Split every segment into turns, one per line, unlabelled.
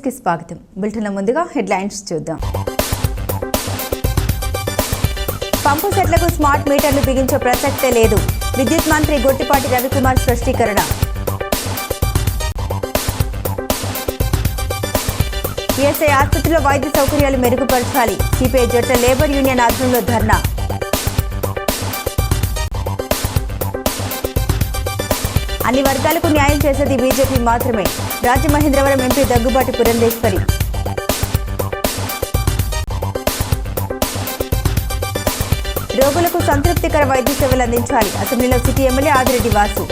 కి స్వాగతం. బులెటిన్ల ముందుగా హెడ్లైన్స్ చూద్దాం. పంపు సెట్లకు స్మార్ట్ మీటర్లు బిగించే ప్రసక్తే లేదు. విద్యుత్ మంత్రి గొట్టిపాటి రవికుమార్ స్పష్టీకరణ. ఈఎస్ఐ ఆసుపత్రిలో వైద్య సౌకర్యాలు మెరుగుపరచాలి. సిపిఐ జట్ల లేబర్ యూనియన్ ఆధ్వర్యంలో ధర్నా. అన్ని వర్గాలకు న్యాయం చేసేది బీజేపీ మాత్రమే. రాజమహేంద్రవరం ఎంపీ దగ్గుబాటి పురంధేశ్వరి. రోగులకు సంతృప్తికర వైద్య సేవలు అందించాలి. అసెంబ్లీలో సిటీ ఎమ్మెల్యే ఆదిరెడ్డి వాసు.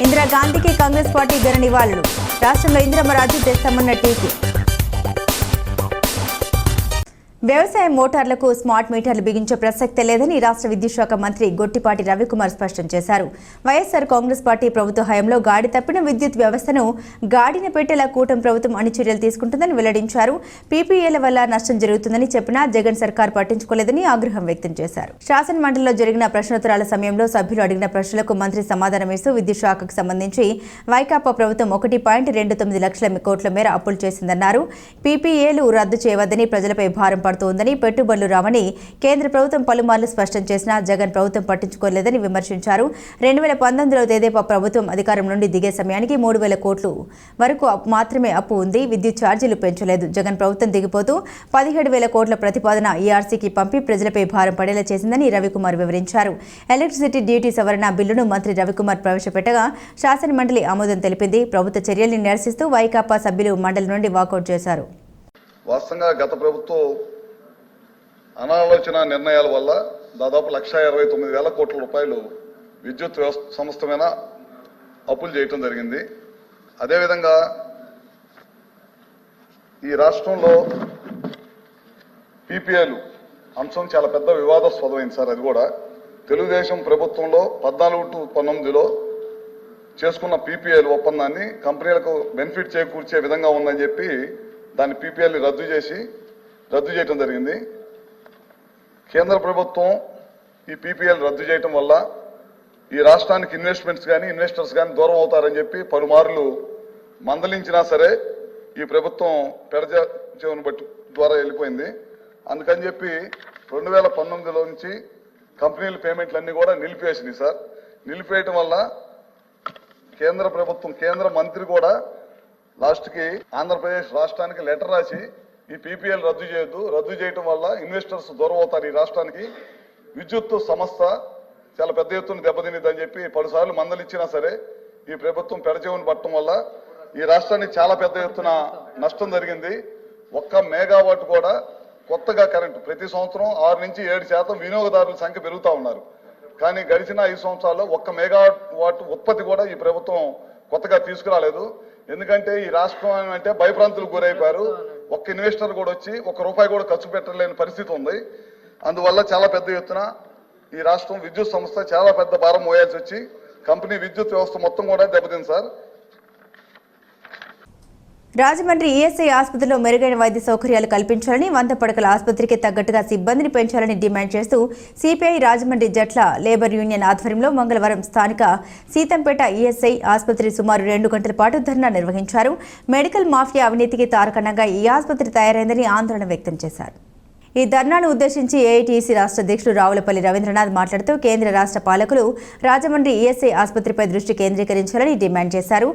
ఇందిరాగాంధీకి కాంగ్రెస్ పార్టీ ఘన నివాళులు. రాష్ట్రంలో ఇందిరమ్మ రాజ్యం తెస్తామన్న టీకి. వ్యవసాయ మోటార్లకు స్మార్ట్ మీటర్లు బిగించే ప్రసక్తే లేదని రాష్ట్ర విద్యుత్ శాఖ మంత్రి గొట్టిపాటి రవికుమార్ స్పష్టం చేశారు. వైఎస్ఆర్ కాంగ్రెస్ పార్టీ ప్రభుత్వ హయాంలో గాడి తప్పిన విద్యుత్ వ్యవస్థను గాడిన పెట్టేలా కూటమి ప్రభుత్వం అన్ని చర్యలు తీసుకుంటుందని వెల్లడించారు. పీపీఏల వల్ల నష్టం జరుగుతుందని చెప్పినా జగన్ సర్కార్ పట్టించుకోలేదని ఆగ్రహం వ్యక్తం చేశారు. శాసన మండలిలో జరిగిన ప్రశ్నోత్తరాల సమయంలో సభ్యులు అడిగిన ప్రశ్నలకు మంత్రి సమాధానమిస్తూ విద్యుత్ శాఖకు సంబంధించి వైకాపా ప్రభుత్వం 1.29 లక్షల కోట్ల మేర అప్పులు చేసిందన్నారు. పీపీఏలు రద్దు చేయవద్దని, ప్రజలపై భారం పడుతోందని, పెట్టుబడులు రావని కేంద్ర ప్రభుత్వం పలుమార్లు స్పష్టం చేసినా జగన్ ప్రభుత్వం పట్టించుకోలేదని విమర్శించారు. 2019లో తెదేపా ప్రభుత్వం అధికారం నుండి దిగే సమయానికి 3,000 కోట్లు వరకు మాత్రమే అప్పు ఉంది. విద్యుత్ ఛార్జీలు పెంచలేదు. జగన్ ప్రభుత్వం దిగిపోతూ 17,000 కోట్ల ప్రతిపాదన ఈఆర్సీకి పంపి ప్రజలపై భారం పడేలా చేసిందని రవికుమార్ వివరించారు. ఎలక్ట్రిసిటీ డ్యూటీ సవరణ బిల్లును మంత్రి రవికుమార్ ప్రవేశపెట్టగా శాసన మండలి ఆమోదం తెలిపింది. ప్రభుత్వ చర్యల్ని నిరసిస్తూ వైకాపా సభ్యులు మండలి నుండి వాకౌట్ చేశారు.
వాస్తవంగా గత ప్రభుత్వం అనాలోచన నిర్ణయాల వల్ల దాదాపు 1,29,000 కోట్ల రూపాయలు విద్యుత్ సంస్థ మీద అప్పులు చేయటం జరిగింది. అదేవిధంగా ఈ రాష్ట్రంలో పీపీఏలు అంశం చాలా పెద్ద వివాదాస్పదమైంది సార్. అది కూడా తెలుగుదేశం ప్రభుత్వంలో 14-19లో చేసుకున్న పీపీఏలు ఒప్పందాన్ని కంపెనీలకు బెనిఫిట్ చేకూర్చే విధంగా ఉందని చెప్పి దాన్ని పీపీఎల్ని రద్దు చేయడం జరిగింది. కేంద్ర ప్రభుత్వం ఈ పీపీఎల్ రద్దు చేయడం వల్ల ఈ రాష్ట్రానికి ఇన్వెస్ట్మెంట్స్ కానీ ఇన్వెస్టర్స్ కానీ దూరం అవుతారని చెప్పి పలుమార్లు మందలించినా సరే ఈ ప్రభుత్వం పెడచెవిన బట్టి ద్వారా వెళ్ళిపోయింది. అందుకని చెప్పి 2019లో నుంచి కంపెనీల పేమెంట్లన్నీ కూడా నిలిపివేసినాయి సార్. నిలిపేయటం వల్ల కేంద్ర ప్రభుత్వం కేంద్ర మంత్రి కూడా లాస్ట్కి ఆంధ్రప్రదేశ్ రాష్ట్రానికి లెటర్ రాసి ఈ పీపీఎల్ రద్దు చేయొద్దు, రద్దు చేయడం వల్ల ఇన్వెస్టర్స్ దూరం అవుతారు, ఈ రాష్ట్రానికి విద్యుత్ సంస్థ చాలా పెద్ద ఎత్తున దెబ్బతినిద్దని చెప్పి పలుసార్లు మందలిచ్చినా సరే ఈ ప్రభుత్వం పెడచెవిన పట్టడం వల్ల ఈ రాష్ట్రానికి చాలా పెద్ద ఎత్తున నష్టం జరిగింది. 1 మెగావాట్ కూడా కొత్తగా కరెంటు ప్రతి సంవత్సరం 6 నుంచి 7% వినియోగదారుల సంఖ్య పెరుగుతూ ఉన్నారు. కానీ గడిచిన 5 సంవత్సరాల్లో 1 మెగావాట్ ఉత్పత్తి కూడా ఈ ప్రభుత్వం కొత్తగా తీసుకురాలేదు. ఎందుకంటే ఈ రాష్ట్రం అంటే భయభ్రాంతులకు గురైపోయారు. ఒక్క ఇన్వెస్టర్ కూడా వచ్చి ₹1 కూడా ఖర్చు పెట్టలేని పరిస్థితి ఉంది. అందువల్ల చాలా పెద్ద ఎత్తున ఈ రాష్ట్రం విద్యుత్ సంస్థ చాలా పెద్ద భారం మోయాల్సి వచ్చి కంపెనీ విద్యుత్ వ్యవస్థ మొత్తం కూడా దెబ్బతింది సార్.
రాజమండ్రి ఈఎస్ఐ ఆసుపత్రిలో మెరుగైన వైద్య సౌకర్యాలు కల్పించాలని, 100 పడకల ఆసుపత్రికి తగ్గట్టుగా సిబ్బందిని పెంచాలని డిమాండ్ చేస్తూ సిపిఐ రాజమండ్రి జట్ల లేబర్ యూనియన్ ఆధ్వర్యంలో మంగళవారం స్థానిక సీతంపేట ఈఎస్ఐ ఆసుపత్రి సుమారు 2 గంటల పాటు ధర్నా నిర్వహించారు. మెడికల్ మాఫియా అవినీతికి తారకణంగా ఈ ఆసుపత్రి తయారైందని ఆందోళన వ్యక్తం చేశారు. ఈ ధర్నాను ఉద్దేశించి ఏఐటీసీ రాష్ట్ర అధ్యక్షుడు రావులపల్లి రవీంద్రనాథ్ మాట్లాడుతూ కేంద్ర రాష్ట్ర పాలకులు రాజమండ్రి ఈఎస్ఐ ఆసుపత్రిపై దృష్టి కేంద్రీకరించాలని డిమాండ్ చేశారు.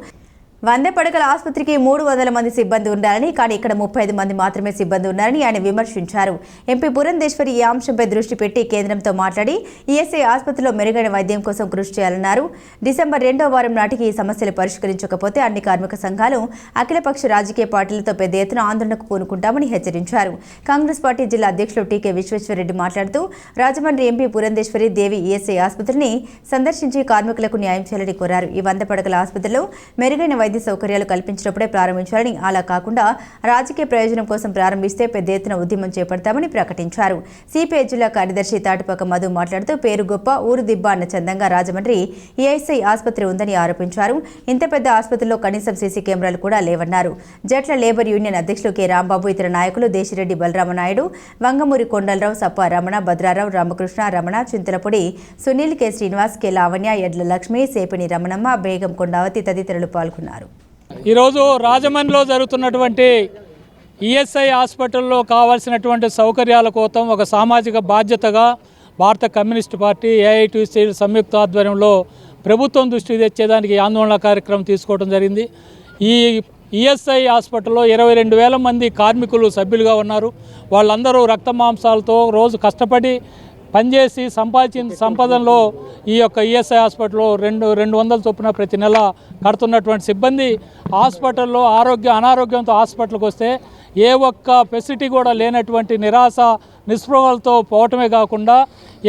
100 పడకల ఆసుపత్రికి 300 మంది సిబ్బంది ఉండాలని, కానీ ఇక్కడ 35 మంది మాత్రమే సిబ్బంది ఉన్నారని ఆయన విమర్శించారు. ఎంపీ పురంధేశ్వరి ఈ అంశంపై దృష్టి పెట్టి కేంద్రంతో మాట్లాడి ఈఎస్ఐ ఆసుపత్రిలో మెరుగైన వైద్యం కోసం కృషి చేయాలన్నారు. డిసెంబర్ 2వ వారం నాటికి ఈ సమస్యలు పరిష్కరించకపోతే అన్ని కార్మిక సంఘాలు అఖిలపక్ష రాజకీయ పార్టీలతో పెద్ద ఎత్తున ఆందోళనకు పూనుకుంటామని హెచ్చరించారు. కాంగ్రెస్ పార్టీ జిల్లా అధ్యక్షులు టీకే విశ్వేశ్వరరెడ్డి మాట్లాడుతూ రాజమండ్రి ఎంపీ పురంధేశ్వరి దేవి ఈఎస్ఐ ఆసుపత్రిని సందర్శించి కార్మికులకు న్యాయం చేయాలని కోరారు. ఈ 100 పడకల ఆసుపత్రిలో మెరుగైన వైద్య సౌకర్యాలు కల్పించినప్పుడే ప్రారంభించాలని, అలా కాకుండా రాజకీయ ప్రయోజనం కోసం ప్రారంభిస్తే పెద్ద ఎత్తున ఉద్యమం చేపడతామని ప్రకటించారు. సిపిఐ జిల్లా కార్యదర్శి తాటిపాక మధు మాట్లాడుతూ పేరు గొప్ప ఊరు దిబ్బ అన్న చందంగా రాజమండ్రి ఈఎస్ఐ ఆసుపత్రి ఉందని ఆరోపించారు. ఇంత పెద్ద ఆసుపత్రిలో కనీసం సీసీ కెమెరాలు కూడా లేవన్నారు. జట్ల లేబర్ యూనియన్ అధ్యక్షులు కె రాంబాబు, ఇతర నాయకులు దేశిరెడ్డి బలరామనాయుడు, వంగమూరి కొండలరావు, సప్ప రమణ, భద్రారావు, రామకృష్ణ, రమణ, చింతలపూడి సునీల్, కె శ్రీనివాస్, కె లావణ్య, ఎడ్ల లక్ష్మి, సేపిని రమణమ్మ, బేగం కొండావతి తదితరులు పాల్గొన్నారు.
ఈరోజు రాజమండ్రిలో జరుగుతున్నటువంటి ఈఎస్ఐ హాస్పిటల్లో కావాల్సినటువంటి సౌకర్యాల కోసం ఒక సామాజిక బాధ్యతగా భారత కమ్యూనిస్టు పార్టీ ఏఐటీసీ సంయుక్త ఆధ్వర్యంలో ప్రభుత్వం దృష్టికి తెచ్చేదానికి ఆందోళన కార్యక్రమం తీసుకోవడం జరిగింది. ఈ ఈఎస్ఐ హాస్పిటల్లో 22,000 మంది కార్మికులు సభ్యులుగా ఉన్నారు. వాళ్ళందరూ రక్త మాంసాలతో రోజు కష్టపడి పనిచేసి సంపాదించిన సంపదలో ఈ యొక్క ఈఎస్ఐ హాస్పిటల్లో 200 చొప్పున ప్రతి నెల కడుతున్నటువంటి సిబ్బంది హాస్పిటల్లో అనారోగ్యంతో హాస్పిటల్కి వస్తే ఏ ఒక్క ఫెసిలిటీ కూడా లేనటువంటి నిరాశ నిస్పృహలతో పోవటమే కాకుండా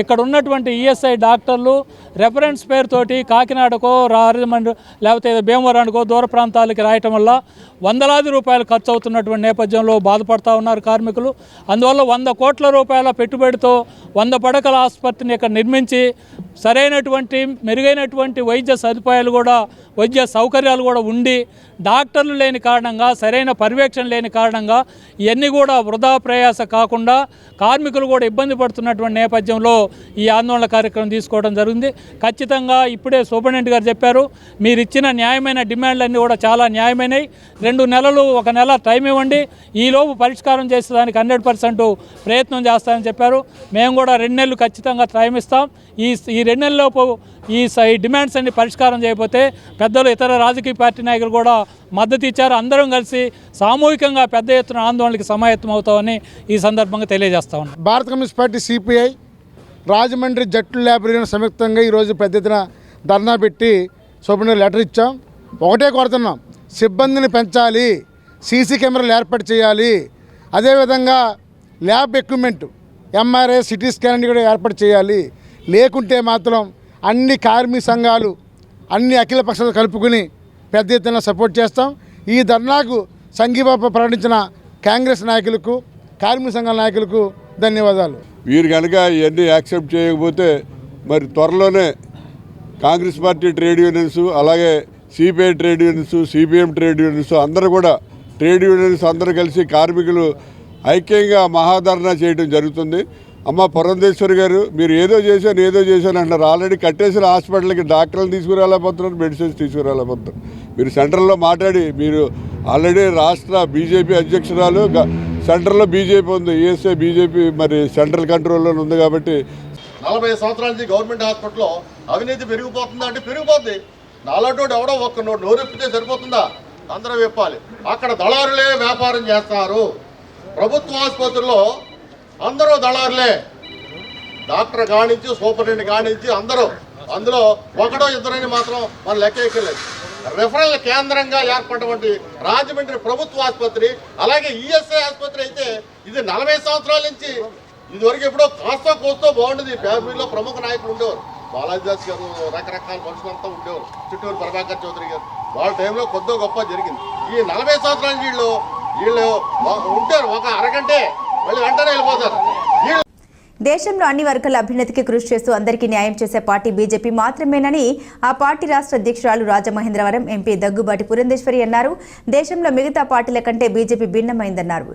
ఇక్కడ ఉన్నటువంటి ఈఎస్ఐ డాక్టర్లు రెఫరెన్స్ పేరుతోటి కాకినాడకో రాజమండ్రి లేకపోతే భీమవరానికో దూర ప్రాంతాలకి రాయటం వల్ల వందలాది రూపాయలు ఖర్చు అవుతున్నటువంటి నేపథ్యంలో బాధపడుతూ ఉన్నారు కార్మికులు. అందువల్ల 100 కోట్ల రూపాయల పెట్టుబడితో 100 పడకల ఆసుపత్రిని ఇక్కడ నిర్మించి సరైనటువంటి మెరుగైనటువంటి వైద్య సౌకర్యాలు కూడా ఉండి డాక్టర్లు లేని కారణంగా, సరైన పర్యవేక్షణ లేని కారణంగా ఇవన్నీ కూడా వృధా ప్రయాస కాకుండా కార్మికులు కూడా ఇబ్బంది పడుతున్నటువంటి నేపథ్యంలో ఈ ఆందోళన కార్యక్రమం తీసుకోవడం జరిగింది. ఖచ్చితంగా ఇప్పుడే సూపరింటెండెంట్ గారు చెప్పారు, మీరు ఇచ్చిన న్యాయమైన డిమాండ్లన్నీ కూడా చాలా న్యాయమైనవి. 2 నెలలు 1 నెల టైం ఇవ్వండి, ఈలోపు పరిష్కారం చేసేదానికి 100% ప్రయత్నం చేస్తామని చెప్పారు. మేము కూడా 2 నెలలు ఖచ్చితంగా టైం ఇస్తాం. ఈ 2 నెలలలోపు ఈ డిమాండ్స్ అన్ని పరిష్కారం చేయకపోతే పెద్దలు, ఇతర రాజకీయ పార్టీ నాయకులు కూడా మద్దతు ఇచ్చారు. అందరం కలిసి సామూహికంగా పెద్ద ఎత్తున ఆందోళనకి సమాయత్తం అవుతామని ఈ సందర్భంగా తెలియజేస్తా ఉన్నాం.
భారత కమ్యూనిస్ట్ పార్టీ సిపిఐ రాజమండ్రి జట్లు లేబర్ యూనియన్ సంయుక్తంగా ఈరోజు పెద్ద ఎత్తున ధర్నా పెట్టి సూపరింటెండెంట్ లెటర్ ఇచ్చాం. ఒకటే కోరుతున్నాం, సిబ్బందిని పెంచాలి, సీసీ కెమెరాలు ఏర్పాటు చేయాలి, అదేవిధంగా lab equipment MRI, CT scan కూడా ఏర్పాటు చేయాలి. లేకుంటే మాత్రం అన్ని కార్మిక సంఘాలు అన్ని అఖిల పక్షాలు కలుపుకుని పెద్ద ఎత్తున సపోర్ట్ చేస్తాం. ఈ ధర్నాకు సంఘీభావ ప్రకటించిన కాంగ్రెస్ నాయకులకు, కార్మిక సంఘాల నాయకులకు ధన్యవాదాలు.
వీరు కనుక ఇవన్నీ యాక్సెప్ట్ చేయకపోతే మరి త్వరలోనే కాంగ్రెస్ పార్టీ ట్రేడ్ యూనియన్స్, అలాగే CPI trade unions, CPM trade unions అందరూ కూడా ట్రేడ్ యూనియన్స్ అందరూ కలిసి కార్మికులు ఐక్యంగా మహాధర్నా చేయడం జరుగుతుంది. అమ్మ పురంధేశ్వరి గారు, మీరు ఏదో చేశాను అంటున్నారు. ఆల్రెడీ కట్టేసిన హాస్పిటల్కి డాక్టర్లు తీసుకురాలేకపోతున్నారు, మెడిసిన్స్ తీసుకురాలేకపోతున్నారు. మీరు సెంట్రల్లో మాట్లాడి, మీరు ఆల్రెడీ రాష్ట్ర బీజేపీ అధ్యక్షురాలు, సెంట్రల్లో బీజేపీ ఉంది, ఈఎస్ఐ బీజేపీ మరి సెంట్రల్ కంట్రోల్లో ఉంది. కాబట్టి
40 సంవత్సరాల నుంచి గవర్నమెంట్ హాస్పిటల్లో అవినీతి పెరిగిపోతుందా అంటే పెరిగిపోతుంది. నాలాంటి ఎవడో ఒక్క నోరెప్పితే సరిపోతుందా? అందరూ విప్పాలి. అక్కడ దళారులే వ్యాపారం చేస్తారు. ప్రభుత్వ ఆసుపత్రుల్లో అందరూ దళారులే, డాక్టర్ కానించి సూపరింటెండెంట్ కానించి అందరూ. అందులో ఒకడో ఇద్దరని మాత్రం మన లెక్క ఎక్కలేదు. రెఫరల్ కేంద్రంగా ఏర్పడినటువంటి రాజమండ్రి ప్రభుత్వ ఆసుపత్రి, అలాగే ఈఎస్ఐ ఆసుపత్రి అయితే ఇది 40 సంవత్సరాల నుంచి ఇదివరకు ఎప్పుడో కాస్తో కోస్తో బాగుండేది. ఫ్యామిలీలో ప్రముఖ నాయకులు ఉండేవారు, బాలాజీ దాస్ గారు, రకరకాల మనుషులంతా ఉండేవారు, చిట్టూరు ప్రభాకర్ చౌదరి గారు. వాళ్ళ టైంలో కొద్దో గొప్ప జరిగింది. ఈ 40 సంవత్సరాల వీళ్ళు ఉంటారు, ఒక అరగంటే మళ్ళీ వెంటనే వెళ్ళిపోతారు.
దేశంలో అన్ని వర్గాల అభ్యున్నతికి కృషి చేస్తూ అందరికీ న్యాయం చేసే పార్టీ బీజేపీ మాత్రమేనని ఆ పార్టీ రాష్ట్ర అధ్యక్షురాలు రాజమహేంద్రవరం ఎంపీ దగ్గుబాటి పురంధేశ్వరి అన్నారు. దేశంలో మిగతా పార్టీల కంటే బీజేపీ భిన్నమైందన్నారు.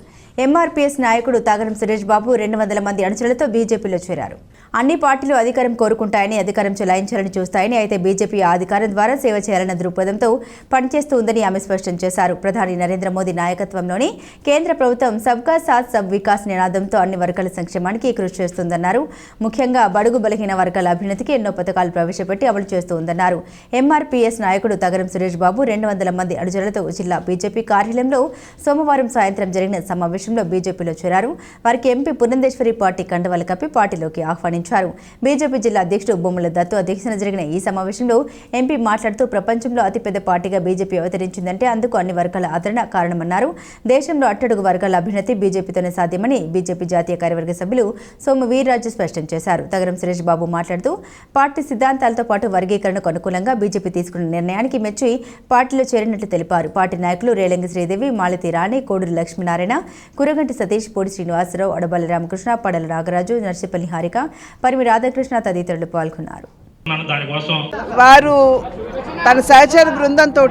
ఎంఆర్పీఎస్ నాయకుడు తాగరం సురేష్ బాబు 200 మంది అనుచరులతో బీజేపీలో చేరారు. అన్ని పార్టీలు అధికారం కోరుకుంటాయని, అధికారం చెలాయించాలని చూస్తాయని, అయితే బీజేపీ ఆ అధికారం ద్వారా సేవ చేయాలన్న దృక్పథంతో పనిచేస్తూ ఉందని ఆమె స్పష్టం చేశారు. ప్రధాని నరేంద్ర మోదీ నాయకత్వంలోని కేంద్ర ప్రభుత్వం సబ్కా సాత్ సబ్ వికాస్ నినాదంతో అన్ని వర్గాల సంక్షేమానికి కృషి చేస్తుందన్నారు. ముఖ్యంగా బడుగు బలహీన వర్గాల అభ్యున్నతికి ఎన్నో పథకాలు ప్రవేశపెట్టి అమలు చేస్తుందన్నారు. ఎంఆర్పీఎస్ నాయకుడు తాగరం సురేష్ బాబు 200 మంది అనుచరులతో జిల్లా బీజేపీ కార్యాలయంలో సోమవారం సాయంత్రం జరిగిన సమావేశంలో బీజేపీలో చేరారు. వారికి ఎంపీ పురంధేశ్వరి పార్టీ కండువాలు కప్పి పార్టీలోకి ఆహ్వానించారు. బీజేపీ జిల్లా అధ్యక్షుడు బొమ్మల దత్తు అధ్యక్షతన జరిగిన ఈ సమావేశంలో ఎంపీ మాట్లాడుతూ ప్రపంచంలో అతిపెద్ద పార్టీగా బీజేపీ అవతరించిందంటే అందుకు అన్ని వర్గాల ఆదరణ కారణమన్నారు. దేశంలో అట్టడుగు వర్గాల అభ్యున్నతి బీజేపీతోనే సాధ్యమని బీజేపీ జాతీయ కార్యవర్గ సభ్యులు సోము వీర్రాజు స్పష్టం చేశారు. తగరం సురేష్ బాబు మాట్లాడుతూ పార్టీ సిద్ధాంతాలతో పాటు వర్గీకరణకు అనుకూలంగా బీజేపీ తీసుకున్న నిర్ణయానికి మెచ్చి పార్టీలో చేరినట్లు తెలిపారు. పార్టీ నాయకులు రేలంగి శ్రీదేవి, మాలతి రాణి, కోడూరు లక్ష్మీనారాయణ, కురగంటి సతీష్, పూడి శ్రీనివాసరావు, అడబల్లి రామకృష్ణ, పడల నాగరాజు, నర్సిపల్లి హారిక, పరిమి రాధాకృష్ణ తదితరులు పాల్గొన్నారు.
వారు తన సహచర బృందంతో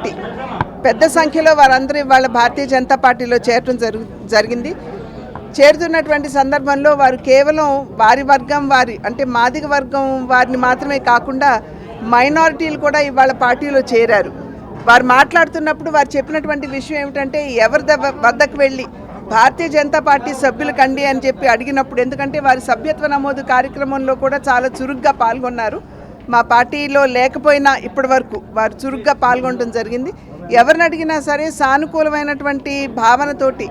పెద్ద సంఖ్యలో వారందరూ వాళ్ళ భారతీయ జనతా పార్టీలో చేరటం జరిగింది. చేరుతున్నటువంటి సందర్భంలో వారు కేవలం వారి వర్గం అంటే మాదిగ వర్గం వారిని మాత్రమే కాకుండా మైనారిటీలు కూడా ఇవాళ పార్టీలో చేరారు. వారు మాట్లాడుతున్నప్పుడు వారు చెప్పినటువంటి విషయం ఏమిటంటే ఎవరి వద్దకు వెళ్ళి భారతీయ జనతా పార్టీ సభ్యులు కండి అని చెప్పి అడిగినప్పుడు, ఎందుకంటే వారి సభ్యత్వ నమోదు కార్యక్రమంలో కూడా చాలా చురుగ్గా పాల్గొన్నారు. మా పార్టీలో లేకపోయినా ఇప్పటి వరకు వారు చురుగ్గా పాల్గొనడం జరిగింది. ఎవరిని అడిగినా సరే సానుకూలమైనటువంటి భావనతోటి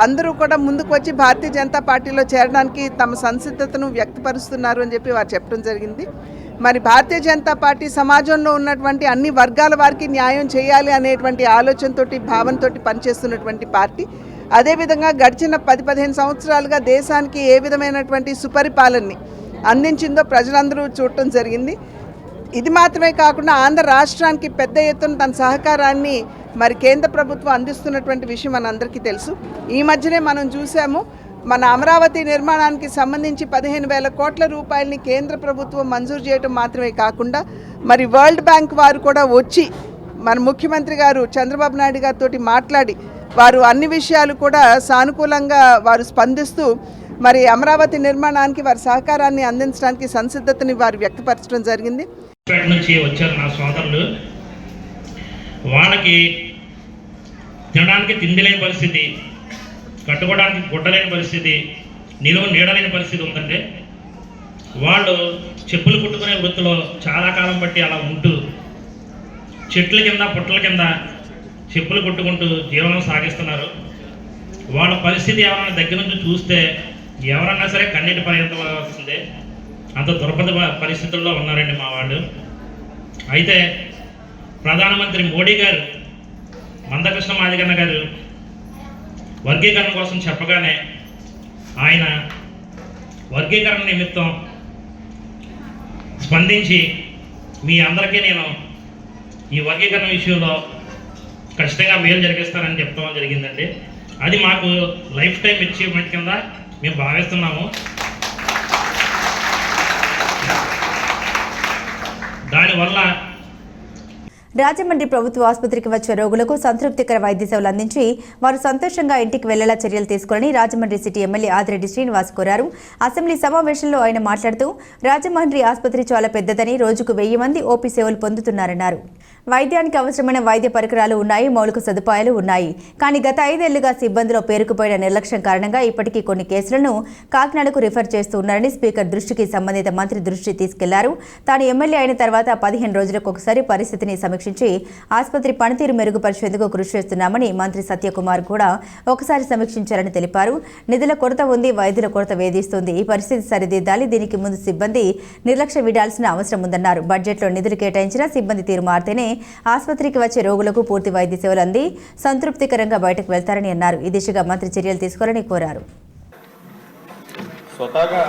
అందరూ కూడా ముందుకు వచ్చి భారతీయ జనతా పార్టీలో చేరడానికి తమ సంసిద్ధతను వ్యక్తపరుస్తున్నారు అని చెప్పి వారు చెప్పడం జరిగింది. మరి భారతీయ జనతా పార్టీ సమాజంలో ఉన్నటువంటి అన్ని వర్గాల వారికి న్యాయం చేయాలి అనేటువంటి ఆలోచనతోటి భావనతోటి పనిచేస్తున్నటువంటి పార్టీ. అదేవిధంగా గడిచిన 10-15 సంవత్సరాలుగా దేశానికి ఏ విధమైనటువంటి సుపరిపాలనని అందించిందో ప్రజలందరూ చూడటం జరిగింది. ఇది మాత్రమే కాకుండా ఆంధ్ర రాష్ట్రానికి పెద్ద ఎత్తున తన సహకారాన్ని మరి కేంద్ర ప్రభుత్వం అందిస్తున్నటువంటి విషయం మనందరికీ తెలుసు. ఈ మధ్యనే మనం చూసాము, మన అమరావతి నిర్మాణానికి సంబంధించి 15,000 కోట్ల రూపాయలని కేంద్ర ప్రభుత్వం మంజూరు చేయడం మాత్రమే కాకుండా మరి వరల్డ్ బ్యాంక్ వారు కూడా వచ్చి మన ముఖ్యమంత్రి గారు చంద్రబాబు నాయుడు గారితో మాట్లాడి వారు అన్ని విషయాలు కూడా సానుకూలంగా వారు స్పందిస్తూ మరి అమరావతి నిర్మాణానికి వారి సహకారాన్ని అందించడానికి సంసిద్ధతని వారు వ్యక్తపరచడం జరిగింది.
నుంచి వచ్చారు నా సోదరులు, వాళ్ళకి తినడానికి తిండి లేని పరిస్థితి, కట్టుకోవడానికి గుడ్డలేని పరిస్థితి, నీడలేని పరిస్థితి ఉందంటే వాళ్ళు చెప్పులు కుట్టుకునే వృత్తిలో చాలా కాలం బట్టి అలా ఉంటూ చెట్ల కింద పుట్టల కింద చెప్పులు కుట్టుకుంటూ జీవనం సాగిస్తున్నారు. వాళ్ళ పరిస్థితి ఎవరైనా దగ్గర నుంచి చూస్తే ఎవరన్నా సరే కన్నీటి పర్యంతం వస్తుంది. అంత దుర్భర పరిస్థితుల్లో ఉన్నారండి మా వాళ్ళు. అయితే ప్రధానమంత్రి మోడీ గారు, మందకృష్ణ మాదిగన్న గారు వర్గీకరణ కోసం చెప్పగానే ఆయన వర్గీకరణ నిమిత్తం స్పందించి మీ అందరికీ నేను ఈ వర్గీకరణ విషయంలో ఖచ్చితంగా మేలు జరిగిస్తానని చెప్పడం జరిగిందండి. అది మాకు లైఫ్ టైం అచీవ్మెంట్ కింద మేము భావిస్తున్నాము. దానివల్ల
రాజమండ్రి ప్రభుత్వ ఆసుపత్రికి వచ్చే రోగులకు సంతృప్తికర వైద్య సేవలు అందించి వారు సంతోషంగా ఇంటికి వెళ్లేలా చర్యలు తీసుకోవాలని రాజమండ్రి సిటీ ఎమ్మెల్యే ఆదిరెడ్డి శ్రీనివాస్ కోరారు. అసెంబ్లీ సమావేశంలో ఆయన మాట్లాడుతూ రాజమండ్రి ఆసుపత్రి చాలా పెద్దదని రోజుకు 1000 మంది ఓపీ సేవలు పొందుతున్నారన్నారు. వైద్యానికి అవసరమైన వైద్య పరికరాలు ఉన్నాయి, మౌలిక సదుపాయాలు ఉన్నాయి. కానీ గత 5 ఏళ్లుగా సిబ్బందిలో పేరుకుపోయిన నిర్లక్ష్యం కారణంగా ఇప్పటికీ కొన్ని కేసులను కాకినాడకు రిఫర్ చేస్తూ ఉన్నారని స్పీకర్ దృష్టికి సంబంధిత మంత్రి దృష్టి తీసుకెళ్లారు. తాను ఎమ్మెల్యే అయిన తర్వాత 15 రోజులకు ఒకసారి పరిస్థితిని సమీక్షించి ఆసుపత్రి పనితీరు మెరుగుపరిచేందుకు కృషి చేస్తున్నామని మంత్రి సత్యకుమార్ కూడా ఒకసారి సమీక్షించారని తెలిపారు. నిధుల కొరత ఉంది, వైద్యుల కొరత వేధిస్తుంది. ఈ పరిస్థితి సరిదిద్దాలి. దీనికి ముందు సిబ్బంది నిర్లక్ష్యం వీడాల్సిన అవసరం ఉందన్నారు. బడ్జెట్లో నిధులు కేటాయించిన సిబ్బంది తీరు మారితేనే ఆసుపత్రికి వచ్చే రోగులకు పూర్తి వైద్య సేవలు అంది సంతృప్తికరంగా బయటకు వెళ్తారని అన్నారు. ఈ దిశగా మంత్రి చర్యలు తీసుకోవాలని కోరారు.
స్వతహాగా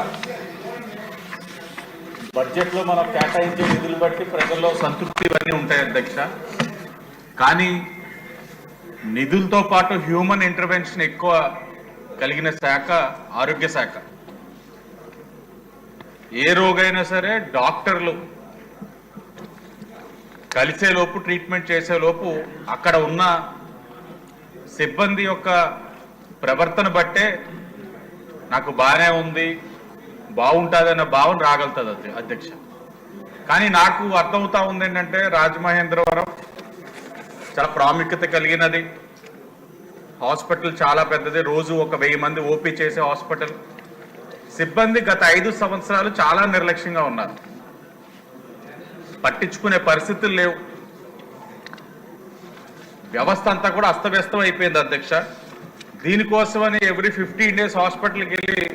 బడ్జెట్లో మనం కేటాయించే నిధులు బట్టి ప్రజల్లో సంతృప్తి ఇవన్నీ ఉంటాయి అధ్యక్ష. కానీ నిధులతో పాటు హ్యూమన్ ఇంటర్వెన్షన్ ఎక్కువ కలిగిన శాఖ ఆరోగ్య శాఖ. ఏ రోగైనా సరే డాక్టర్లు కలిసేలోపు, ట్రీట్మెంట్ చేసేలోపు అక్కడ ఉన్న సిబ్బంది యొక్క ప్రవర్తన బట్టే నాకు బాగానే ఉంది, బాగుంటుందన్న భావన రాగలుగుతుంది అధ్యక్ష. కానీ నాకు అర్థమవుతా ఉంది ఏంటంటే రాజమహేంద్రవరం చాలా ప్రాముఖ్యత కలిగినది హాస్పిటల్, చాలా పెద్దది, రోజు ఒక 1000 మంది ఓపీ చేసే హాస్పిటల్. సిబ్బంది గత 5 సంవత్సరాలు చాలా నిర్లక్ష్యంగా ఉన్నారు, పట్టించుకునే పరిస్థితులు లేవు. వ్యవస్థ అంతా కూడా అస్తవ్యస్తం అయిపోయింది అధ్యక్ష. దీనికోసమని ఎవ్రీ 15 days హాస్పిటల్కి వెళ్ళి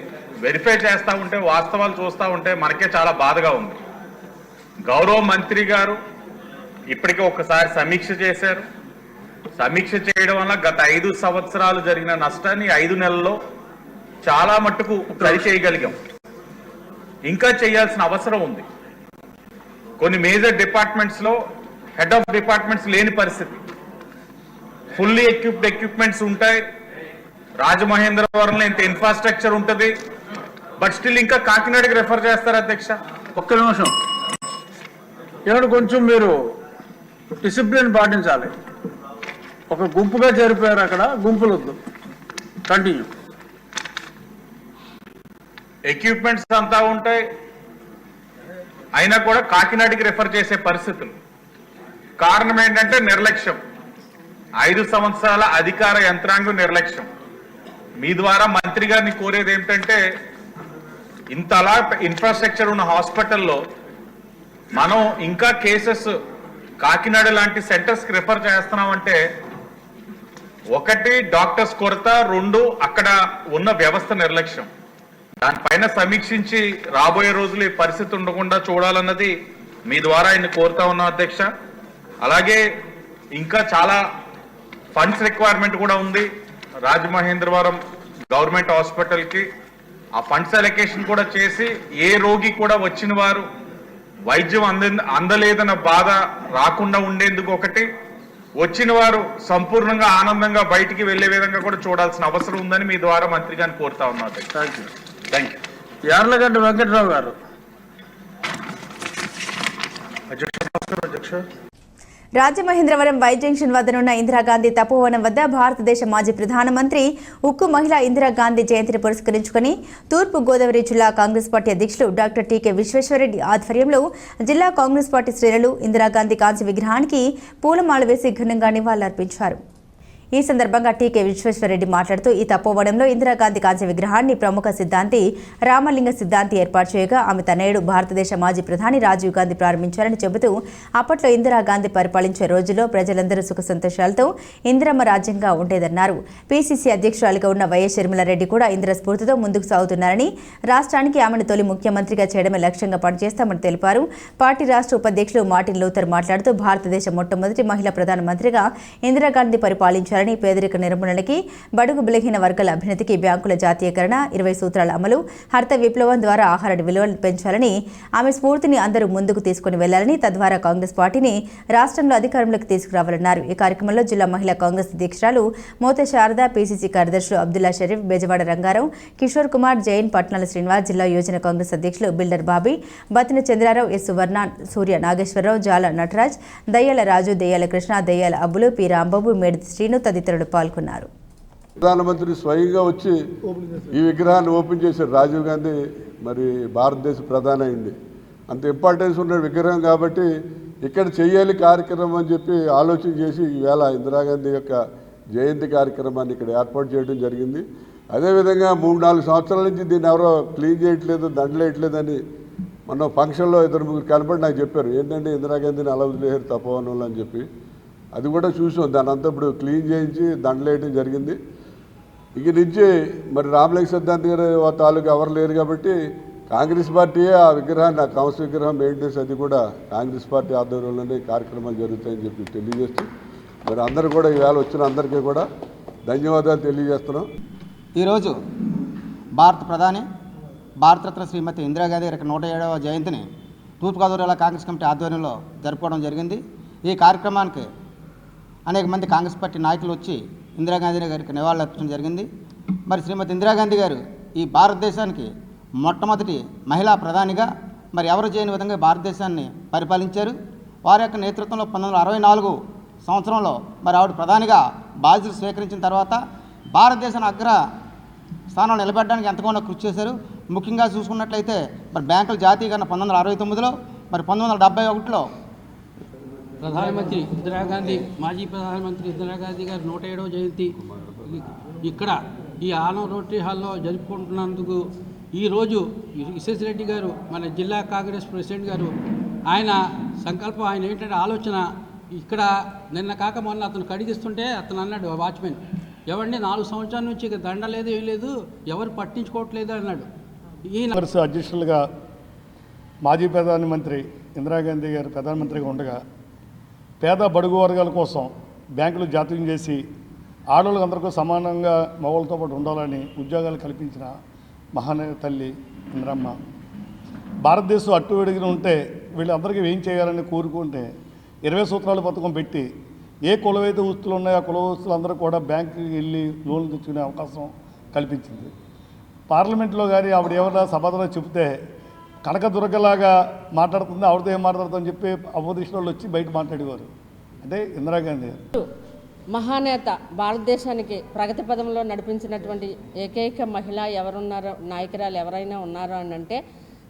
వెరిఫై చేస్తూ ఉంటే, వాస్తవాలు చూస్తూ ఉంటే మనకే చాలా బాధగా ఉంది. గౌరవ మంత్రి గారు ఇప్పటికే ఒకసారి సమీక్ష చేశారు. సమీక్ష చేయడం వల్ల గత 5 సంవత్సరాలు జరిగిన నష్టాన్ని 5 నెలల్లో చాలా మట్టుకు సరి చేయగలిగాం. ఇంకా చేయాల్సిన అవసరం ఉంది. కొన్ని మేజర్ డిపార్ట్మెంట్స్లో హెడ్ ఆఫ్ డిపార్ట్మెంట్స్ లేని పరిస్థితి. ఫుల్లీ ఎక్విప్మెంట్స్ ఉంటాయి. రాజమహేంద్రవరంలో ఇంత ఇన్ఫ్రాస్ట్రక్చర్ ఉంటుంది, బట్ స్టిల్ ఇంకా కాకినాడకి రెఫర్ చేస్తారు అధ్యక్ష.
ఒక్క నిమిషం, ఏమంటే కొంచెం మీరు డిసిప్లిన్ పాటించాలి. ఒక గుంపుగా జరిపారు, అక్కడ గుంపులు వద్దు. కంటిన్యూ.
ఎక్విప్మెంట్స్ అంతా ఉంటాయి, అయినా కూడా కాకినాడకి రెఫర్ చేసే పరిస్థితులు. కారణం ఏంటంటే నిర్లక్ష్యం. 5 సంవత్సరాల అధికార యంత్రాంగం నిర్లక్ష్యం. మీ ద్వారా మంత్రి గారిని కోరేది ఏమిటంటే, ఇంతలా ఇన్ఫ్రాస్ట్రక్చర్ ఉన్న హాస్పిటల్లో మనం ఇంకా కేసెస్ కాకినాడ లాంటి సెంటర్స్కి రెఫర్ చేస్తున్నామంటే, 1 డాక్టర్స్ కొరత, 2 అక్కడ ఉన్న వ్యవస్థ నిర్లక్ష్యం. దానిపైన సమీక్షించి రాబోయే రోజులు ఈ పరిస్థితి ఉండకుండా చూడాలన్నది మీ ద్వారా ఆయన కోరుతా ఉన్నాం అధ్యక్ష. అలాగే ఇంకా చాలా ఫండ్స్ రిక్వైర్మెంట్ కూడా ఉంది రాజమహేంద్రవరం గవర్నమెంట్ హాస్పిటల్కి. ఆ ఫండ్స్ అలొకేషన్ కూడా చేసి ఏ రోగి కూడా వచ్చిన వారు వైద్యం అందలేదన్న బాధ రాకుండా ఉండేందుకు ఒకటి, వచ్చిన వారు సంపూర్ణంగా ఆనందంగా బయటికి వెళ్లే విధంగా కూడా చూడాల్సిన అవసరం ఉందని మీ ద్వారా మంత్రి గారిని కోరుతా ఉన్నారు. Thank you.
యార్లగడ్డ వెంకట్రావు గారు. అధ్యక్ష,
రాజమహేంద్రవరం వై జంక్షన్ వద్దనున్న ఇందిరాగాంధీ తపోవనం వద్ద భారతదేశ మాజీ ప్రధానమంత్రి ఉక్కు మహిళ ఇందిరాగాంధీ జయంతిని పురస్కరించుకుని తూర్పు గోదావరి జిల్లా కాంగ్రెస్ పార్టీ అధ్యక్షులు డాక్టర్ టీకే విశ్వేశ్వరరెడ్డి ఆధ్వర్యంలో జిల్లా కాంగ్రెస్ పార్టీ శ్రేణులు ఇందిరాగాంధీ కాంస్య విగ్రహానికి పూలమాల వేసి ఘనంగా నివాళులర్పించారు. ఈ సందర్భంగా టీకే విశ్వేశ్వరరెడ్డి మాట్లాడుతూ ఈ తపోవనంలో ఇందిరాగాంధీ కాంస్య విగ్రహాన్ని ప్రముఖ సిద్ధాంతి రామలింగ సిద్ధాంతి ఏర్పాటు చేయగా ఆమె తనయుడు భారతదేశ మాజీ ప్రధాని రాజీవ్ గాంధీ ప్రారంభించారని చెబుతూ అప్పట్లో ఇందిరాగాంధీ పరిపాలించే రోజుల్లో ప్రజలందరూ సుఖ సంతోషాలతో ఇందిరమ్మ రాజ్యంగా ఉండేదన్నారు. పీసీసీ అధ్యక్షురాలిగా ఉన్న వైఎస్ షర్మిలారెడ్డి కూడా ఇందిర స్ఫూర్తితో ముందుకు సాగుతున్నారని, రాష్ట్రానికి ఆమెను తొలి ముఖ్యమంత్రిగా చేయడమే లక్ష్యంగా పనిచేస్తామని తెలిపారు. పార్టీ రాష్ట్ర ఉపాధ్యక్షులు మార్టిన్ లూథర్ మాట్లాడుతూ భారతదేశ మొట్టమొదటి మహిళా ప్రధానమంత్రిగా ఇందిరాగాంధీ పరిపాలించారు. పేదరిక నిర్మూలనకి, బడుగు బలహీన వర్గాల అభ్యున్నతికి బ్యాంకుల జాతీయకరణ, 20 సూత్రాల అమలు, హరిత విప్లవం ద్వారా ఆహార విలువలను పెంచాలని, ఆమె స్ఫూర్తిని అందరూ ముందుకు తీసుకుని వెళ్లాలని, తద్వారా కాంగ్రెస్ పార్టీని రాష్ట్రంలో అధికారంలోకి తీసుకురావాలన్నారు. ఈ కార్యక్రమంలో జిల్లా మహిళా కాంగ్రెస్ అధ్యక్షురాలు మోతే శారద, పీసీసీ కార్యదర్శులు అబ్దుల్లా షరీఫ్, బెజవాడ రంగారావు, కిషోర్ కుమార్, జైన్, పట్నాల శ్రీనివాస్, జిల్లా యోజన కాంగ్రెస్ అధ్యక్షులు బిల్డర్ బాబీ, బతిన చంద్రారావు, ఎస్ సువర్ణ, సూర్య నాగేశ్వరరావు, జాల నటరాజ్, దయ్యాల రాజు, దయ్యాల కృష్ణ, దయ్యాల అబ్బులు, పి రాంబాబు, మేడితి శ్రీను తదితరులు పాల్గొన్నారు.
ప్రధానమంత్రి స్వయంగా వచ్చి ఈ విగ్రహాన్ని ఓపెన్ చేశారు. రాజీవ్ గాంధీ మరి భారతదేశ ప్రధాని అయింది, అంత ఇంపార్టెన్స్ ఉన్న విగ్రహం కాబట్టి ఇక్కడ చేయాలి కార్యక్రమం అని చెప్పి ఆలోచన చేసి ఈవేళ ఇందిరాగాంధీ యొక్క జయంతి కార్యక్రమాన్ని ఇక్కడ ఏర్పాటు చేయడం జరిగింది. అదేవిధంగా 3-4 సంవత్సరాల నుంచి దీన్ని ఎవరో క్లీన్ చేయట్లేదు, దండలేయట్లేదని మొన్న ఫంక్షన్లో 2-3 కనపడి నాకు చెప్పారు. ఏంటంటే ఇందిరాగాంధీని అలా వదిలేశారు తపోవనంలో అని చెప్పి. అది కూడా చూసాం. దాని అంతా ఇప్పుడు క్లీన్ చేయించి దండలేయడం జరిగింది. ఇక నుంచి మరి రామలింగ సిద్ధాంతి గారు తాలూకు ఎవరు లేరు కాబట్టి కాంగ్రెస్ పార్టీయే ఆ విగ్రహాన్ని, ఆ కాంస్య విగ్రహం మెయింటెనెన్స్ అది కూడా కాంగ్రెస్ పార్టీ ఆధ్వర్యంలోనే కార్యక్రమాలు జరుగుతాయని చెప్పి తెలియజేస్తూ మరి అందరూ కూడా ఈవేళ వచ్చిన అందరికీ కూడా ధన్యవాదాలు తెలియజేస్తున్నాం.
ఈరోజు భారత ప్రధాని భారతరత్న శ్రీమతి ఇందిరాగాంధీ గారి 107వ జయంతిని తూర్పుగోదావరి జిల్లా కాంగ్రెస్ కమిటీ ఆధ్వర్యంలో జరుపుకోవడం జరిగింది. ఈ కార్యక్రమానికి అనేక మంది కాంగ్రెస్ పార్టీ నాయకులు వచ్చి ఇందిరాగాంధీ గారికి నివాళులర్పించడం జరిగింది. మరి శ్రీమతి ఇందిరాగాంధీ గారు ఈ భారతదేశానికి మొట్టమొదటి మహిళా ప్రధానిగా మరి ఎవరు చేయని విధంగా భారతదేశాన్ని పరిపాలించారు. వారి యొక్క నేతృత్వంలో 1964 సంవత్సరంలో మరి ఆవిడ ప్రధానిగా బాధ్యతలు స్వీకరించిన తర్వాత భారతదేశాన్ని అగ్ర స్థానంలో నిలబెట్టడానికి ఎంతగానో కృషి చేశారు. ముఖ్యంగా చూసుకున్నట్లయితే మరి బ్యాంకుల జాతీయకరణ 1969లో, మరి 1971లో
ప్రధానమంత్రి ఇందిరాగాంధీ, మాజీ ప్రధానమంత్రి ఇందిరాగాంధీ గారి 107వ జయంతి ఇక్కడ ఈ ఆనం రోటరీ హాల్లో జరుపుకుంటున్నందుకు ఈరోజు విశ్వేశ్వరరెడ్డి గారు, మన జిల్లా కాంగ్రెస్ ప్రెసిడెంట్ గారు, ఆయన సంకల్పం, ఆయన ఏంటంటే ఆలోచన, ఇక్కడ నిన్న కాక మొన్న అతను కడిగిస్తుంటే అతను అన్నాడు, వాచ్మెన్ ఎవరిని 4 సంవత్సరాల నుంచి ఇక దండ లేదు, ఏం లేదు, ఎవరు పట్టించుకోవట్లేదు అన్నాడు. ఈ
అధ్యక్షులుగా మాజీ ప్రధానమంత్రి ఇందిరాగాంధీ గారు ప్రధానమంత్రిగా ఉండగా పేద బడుగు వర్గాల కోసం బ్యాంకులు జాతీయం చేసి ఆడవాళ్ళకి అందరికీ సమానంగా మగవాళ్ళతో పాటు ఉండాలని ఉద్యోగాలు కల్పించిన మహానేత తల్లి ఇందిరమ్మ. భారతదేశం అట్టువెడిగిన ఉంటే వీళ్ళందరికీ ఏం చేయాలని కోరుకుంటే 20 సూత్రాల పథకం పెట్టి ఏ కులమైతే వస్తువులు ఉన్నాయో ఆ కుల వస్తువులు అందరూ కూడా బ్యాంకుకి వెళ్ళి లోన్లు తెచ్చుకునే అవకాశం కల్పించింది. పార్లమెంట్లో కానీ ఆవిడ ఏమన్నా సమాధానం చెబితే కనకదుర్గలాగా మాట్లాడుతుంది, ఆవిడతో ఏం మాట్లాడుతుందని చెప్పి అపోజిషన్ వాళ్ళు వచ్చి బయట మాట్లాడేవారు. అంటే ఇందిరాగాంధీ
మహానేత, భారతదేశానికి ప్రగతి పదంలో నడిపించినటువంటి ఏకైక మహిళ ఎవరున్నారో, నాయకురాలు ఎవరైనా ఉన్నారో అని అంటే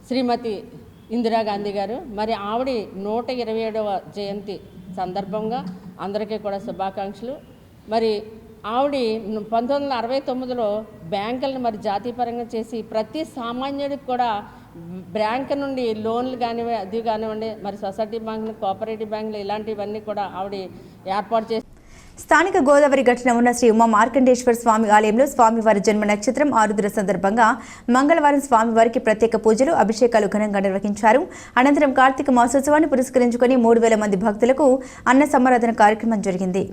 శ్రీమతి ఇందిరాగాంధీ గారు. మరి ఆవిడ 127వ జయంతి సందర్భంగా అందరికీ కూడా శుభాకాంక్షలు. మరి ఆవిడ 1969లో బ్యాంకులను మరి జాతీయపరంగా చేసి ప్రతి సామాన్యుడికి కూడా బ్యాంకు నుండి లోన్లు కానివ్వండి, అది కానివ్వండి, మరి సొసైటీ బ్యాంకులు, కోఆపరేటివ్ బ్యాంకులు ఇలాంటివన్నీ కూడా ఆవిడ ఏర్పాటు చేసి
స్థానిక గోదావరి ఘటన ఉన్న శ్రీ ఉమా మార్కండేశ్వర స్వామి ఆలయంలో స్వామివారి జన్మ నక్షత్రం ఆరుద్ర సందర్భంగా మంగళవారం స్వామివారికి ప్రత్యేక పూజలు, అభిషేకాలు ఘనంగా నిర్వహించారు. అనంతరం కార్తీక మాసోత్సవాన్ని పురస్కరించుకుని 3000 మంది భక్తులకు అన్న సమారాధన కార్యక్రమం జరిగింది.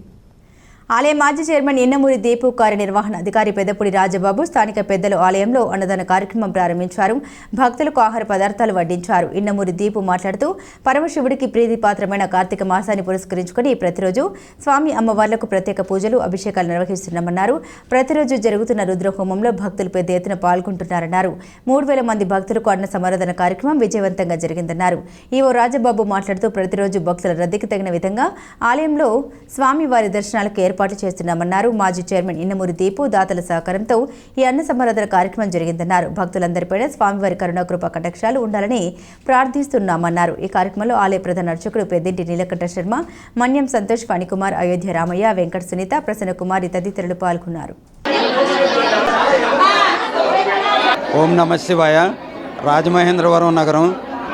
ఆలయ మాజీ చైర్మన్ ఎన్నమూరి దీపు కార్యనిర్వహణ అధికారి పెద్దపూడి రాజబాబు స్థానిక పెద్దలు ఆలయంలో అన్నదాన కార్యక్రమం ప్రారంభించారు. భక్తులకు ఆహార పదార్థాలు వడ్డించారు. ఎన్నమూరి దీపు మాట్లాడుతూ పరమశివుడికి ప్రీతిపాత్రమైన కార్తీక మాసాన్ని పురస్కరించుకుని ప్రతిరోజు స్వామి అమ్మవార్లకు ప్రత్యేక పూజలు, అభిషేకాలు నిర్వహిస్తున్నామన్నారు. ప్రతిరోజు జరుగుతున్న రుద్రహోమంలో భక్తులు పెద్ద ఎత్తున పాల్గొంటున్నారన్నారు. 3000 మంది భక్తులకు అన్న సమారాధన కార్యక్రమం విజయవంతంగా జరిగిందన్నారు. ఈవో రాజబాబు మాట్లాడుతూ ప్రతిరోజు భక్తుల రద్దీకి తగిన విధంగా ఆలయంలో స్వామివారి దర్శనాలకు ఏర్పాటు చేస్తున్నామన్నారు. మాజీ చైర్మన్ ఇన్నమూరి దీపు దాతల సహకారంతో ఈ అన్న సమారాధన కార్యక్రమం జరిగిందన్నారు. భక్తులందరిపైన స్వామివారి కరుణాకృప కటాక్షాలు ఉండాలని ప్రార్థిస్తున్నామన్నారు. ఈ కార్యక్రమంలో ఆలయ ప్రధాన అర్చకుడు పెద్దింటి నీలకంఠ శర్మ, మన్యం సంతోష్, ఫణికుమార్, అయోధ్య రామయ్య, వెంకట సునీత, ప్రసన్న కుమారి తదితరులు పాల్గొన్నారు.
ఓం నమ శివాయ. రాజమహేంద్రవరం నగరం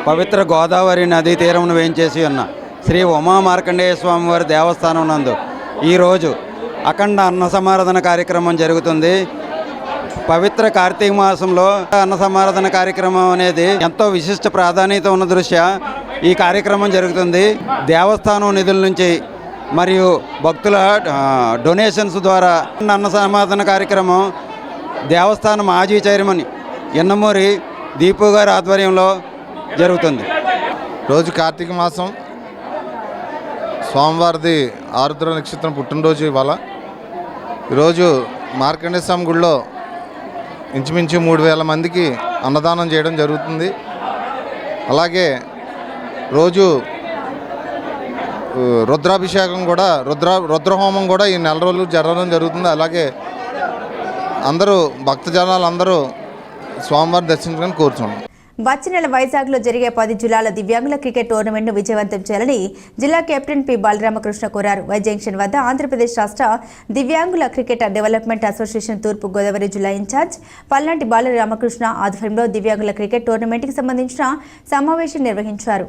పవిత్ర గోదావరి నదీ తీరమును వేయించేసి ఉన్న శ్రీ ఉమా మార్కండేయ స్వామివారి దేవస్థానం నందు ఈరోజు అఖండ అన్న సమారాధన కార్యక్రమం జరుగుతుంది. పవిత్ర కార్తీక మాసంలో అన్న సమారాధన కార్యక్రమం అనేది ఎంతో విశిష్ట ప్రాధాన్యత ఉన్న దృష్ట్యా ఈ కార్యక్రమం జరుగుతుంది. దేవస్థానం నిధుల నుంచి మరియు భక్తుల డొనేషన్స్ ద్వారా అన్న సమారాధన కార్యక్రమం దేవస్థానం మాజీ చైర్మన్ ఎన్నమూరి దీపు గారి ఆధ్వర్యంలో జరుగుతుంది.
రోజు కార్తీక మాసం స్వామివారిది ఆరుద్ర నక్షత్రం పుట్టినరోజు ఇవాళ. ఈరోజు మార్కండేయ స్వామి గుడిలో ఇంచుమించు 3000 మందికి అన్నదానం చేయడం జరుగుతుంది. అలాగే రోజు రుద్రాభిషేకం కూడా రుద్రహోమం కూడా ఈ నెల రోజులు జరగడం జరుగుతుంది. అలాగే అందరూ భక్తజనాలు అందరూ స్వామివారిని దర్శించుకొని కోరుచున్నాం.
వచ్చే నెల వైజాగ్లో జరిగే 10 జిల్లాల దివ్యాంగుల క్రికెట్ టోర్నమెంట్ను విజయవంతం చేయాలని జిల్లా కెప్టెన్ పి బాలరామకృష్ణ కోరారు. వై జంక్షన్ వద్ద ఆంధ్రప్రదేశ్ రాష్ట్ర దివ్యాంగుల క్రికెట్ డెవలప్మెంట్ అసోసియేషన్ తూర్పు గోదావరి జిల్లా ఇన్ఛార్జ్ పల్నాటి బాలరామకృష్ణ ఆధ్వర్యంలో దివ్యాంగుల క్రికెట్ టోర్నమెంట్కి సంబంధించిన సమావేశం నిర్వహించారు.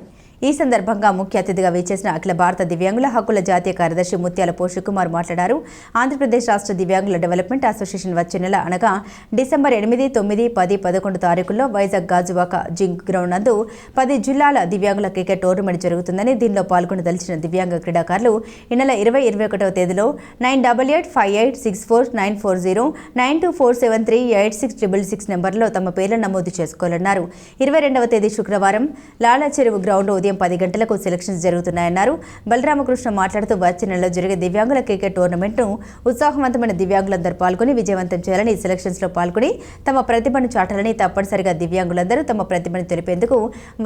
ఈ సందర్భంగా ముఖ్య అతిథిగా విచ్చేసిన అఖిల భారత దివ్యాంగుల హక్కుల జాతీయ కార్యదర్శి ముత్యాల పోషకుమార్ మాట్లాడారు. ఆంధ్రప్రదేశ్ రాష్ట్ర దివ్యాంగుల డెవలప్మెంట్ అసోసియేషన్ వచ్చే నెల అనగా డిసెంబర్ 8, 9, 10, 11 తారీఖుల్లో వైజాగ్ గాజువాక జింక్ గ్రౌండ్ నందు 10 జిల్లాల దివ్యాంగుల క్రికెట్ టోర్నమెంట్ జరుగుతుందని, దీనిలో పాల్గొనదలిచిన దివ్యాంగ క్రీడాకారులు ఈ నెల 20, 21వ తేదీలో 9888564940 9247386666 నెంబర్లో తమ పేర్లను నమోదు చేసుకోవాలన్నారు. 22వ తేదీ శుక్రవారం లాలా చెరువు గ్రౌండ్లో ఉదయం 10 గంటలకు సెలక్షన్స్ జరుగుతున్నాయన్నారు. బలరామకృష్ణ మాట్లాడుతూ వచ్చే నెలలో జరిగే దివ్యాంగుల క్రికెట్ టోర్నమెంట్ను ఉత్సాహవంతమైన దివ్యాంగులందరూ పాల్గొని విజయవంతం చేయాలని, సెలక్షన్స్లో పాల్గొని తమ ప్రతిభను చాటాలని, తప్పనిసరిగా దివ్యాంగులందరూ తమ ప్రతిభను తెలిపేందుకు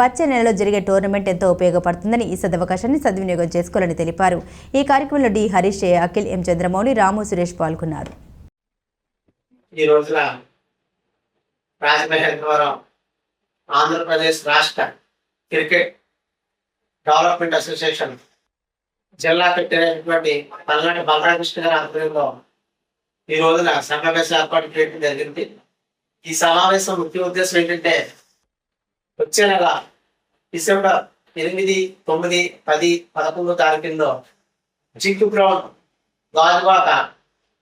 వచ్చే నెలలో జరిగే టోర్నమెంట్ ఎంతో ఉపయోగపడుతుందని, ఈ సదవకాశాన్ని సద్వినియోగం చేసుకోవాలని తెలిపారు. ఈ కార్యక్రమంలో డి హరీష్, ఏ అఖిల్, ఎం చంద్రమౌళి, రాము, సురేష్ పాల్గొన్నారు.
ఈ రోజున రాజమహేంద్రవరం ఆంధ్రప్రదేశ్ రాష్ట్ర క్రికెట్ డెవలప్మెంట్ అసోసియేషన్ జిల్లా పెట్టినటువంటి పల్నాటి బాలరామకృష్ణ గారి ఆధ్వర్యంలో ఈ రోజున సమావేశం ఏర్పాటు చేయడం జరిగింది. ఈ సమావేశం ముఖ్య ఉద్దేశం ఏంటంటే వచ్చే నెల డిసెంబర్ 8, 9, 10, 11 తారీఖుల్లో జింక్ గ్రౌండ్ గాజువాక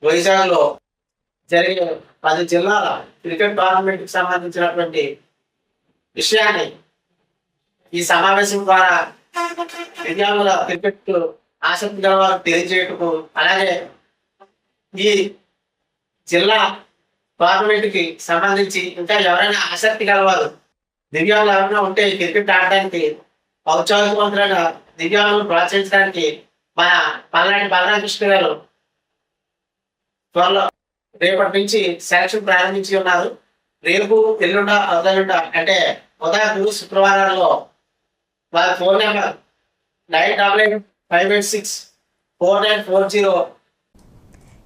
వైజాగ్లో జరిగే 10 జిల్లాల క్రికెట్ టోర్నమెంట్కి సంబంధించినటువంటి విషయాన్ని ఈ సమావేశం ద్వారా దివ్యాంగుల క్రికెట్ ఆసక్తి గల వారికి తెలియజేయటకు, అలాగే ఈ జిల్లా టోర్నమెంట్కి సంబంధించి ఇంకా ఎవరైనా ఆసక్తి గలవారు దివ్యాంగులు ఎవరైనా ఉంటే క్రికెట్ ఆడడానికి ఔత్సాహికవంతులైన దివ్యాంగులను ప్రోత్సహించడానికి మన పల్నాటి బలరామకృష్ణ గారు త్వరలో రేపటి నుంచి సెలక్షన్ ప్రారంభించి ఉన్నారు. రేపు ఎల్లుండ ఉదయుండ అంటే ఉదయం గురు శుక్రవారాల్లో వారి ఫోన్ నెంబర్ 9885864940.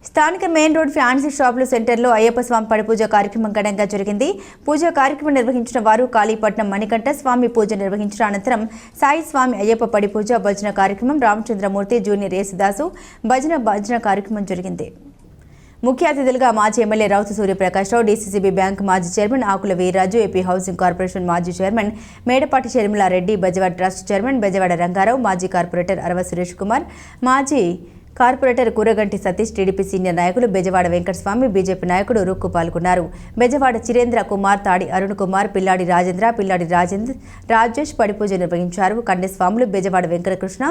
స్థానిక మెయిన్ రోడ్ ఫ్యాన్సీ షాపుల సెంటర్లో అయ్యప్ప స్వామి పడిపూజ కార్యక్రమం ఘనంగా జరిగింది. పూజా కార్యక్రమం నిర్వహించిన వారు కాళీపట్నం మణికంఠ స్వామి పూజ నిర్వహించిన అనంతరం సాయి స్వామి అయ్యప్ప పడిపూజ భజన కార్యక్రమం, రామచంద్రమూర్తి జూనియర్ యేసుదాసు భజన కార్యక్రమం జరిగింది. ముఖ్య అతిథులుగా మాజీ ఎమ్మెల్యే రౌతు సూర్యప్రకాశ్రావు, డీసీసీబీ బ్యాంక్ మాజీ చైర్మన్ ఆకుల వీర్రాజు, ఏపీ హౌసింగ్ కార్పొరేషన్ మాజీ chairman Medapati Sharmila Reddy, Bezawada trust chairman Bezawada Rangarao, మాజీ కార్పొరేటర్ అరవ సురేష్ కుమార్, మాజీ corporator Kuraganti Satish, TDP senior నాయకులు బెజవాడ వెంకటస్వామి, బీజేపీ నాయకుడు రుక్కు పాల్గొన్నారు. బెజవాడ చిరేంద్ర కుమార్, తాడి అరుణ్ కుమార్, పిల్లాడి రాజేష్ పడిపూజ నిర్వహించారు. కన్యస్వాములు బెజవాడ వెంకటకృష్ణ,